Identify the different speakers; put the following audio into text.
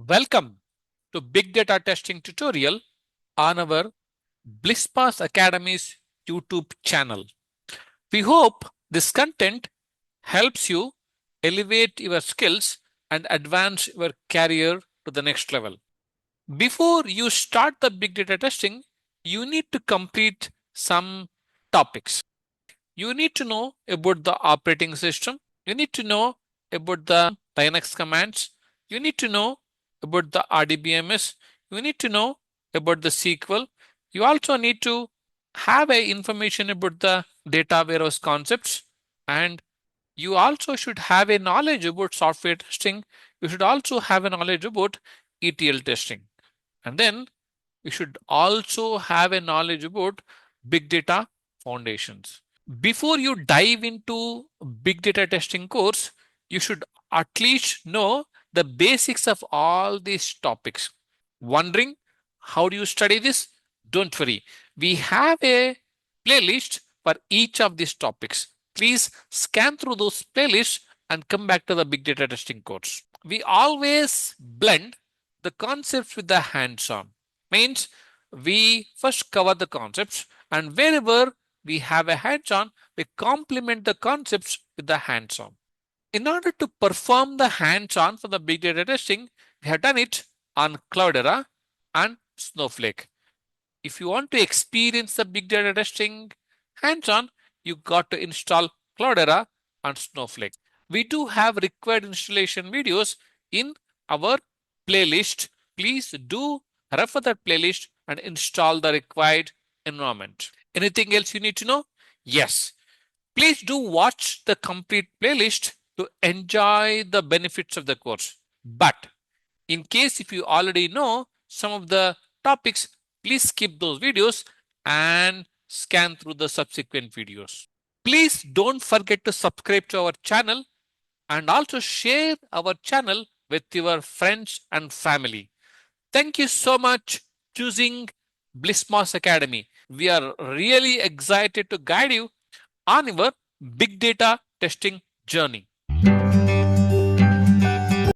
Speaker 1: Welcome to Big Data Testing tutorial on our BlissPass Academy's YouTube channel. We hope this content helps you elevate your skills and advance your career to the next level. Before you start the big data testing, you need to complete some topics. You need to know about the operating system. You need to know about the Linux commands. You need to know about the RDBMS. You need to know about the SQL. You also need to have a information about the data warehouse concepts, and you also should have a knowledge about software testing. You should also have a knowledge about ETL testing. And then you should also have a knowledge about big data foundations. Before you dive into big data testing course, you should at least know the basics of all these topics. Wondering how do you study this? Don't worry. We have a playlist for each of these topics. Please scan through those playlists and come back to the big data testing course. We always blend the concepts with the hands-on. Means we first cover the concepts, and wherever we have a hands-on, we complement the concepts with the hands-on. In order to perform the hands-on for the big data testing, we have done it on Cloudera and Snowflake. If you want to experience the big data testing hands-on, you got to install Cloudera and Snowflake. We do have required installation videos in our playlist. Please do refer that playlist and install the required environment. Anything else you need to know? Yes. Please do watch the complete playlist to enjoy the benefits of the course. But in case if you already know some of the topics, please skip those videos and scan through the subsequent videos. Please don't forget to subscribe to our channel and also share our channel with your friends and family. Thank you so much choosing BlissPass Academy. We are really excited to guide you on your big data testing journey.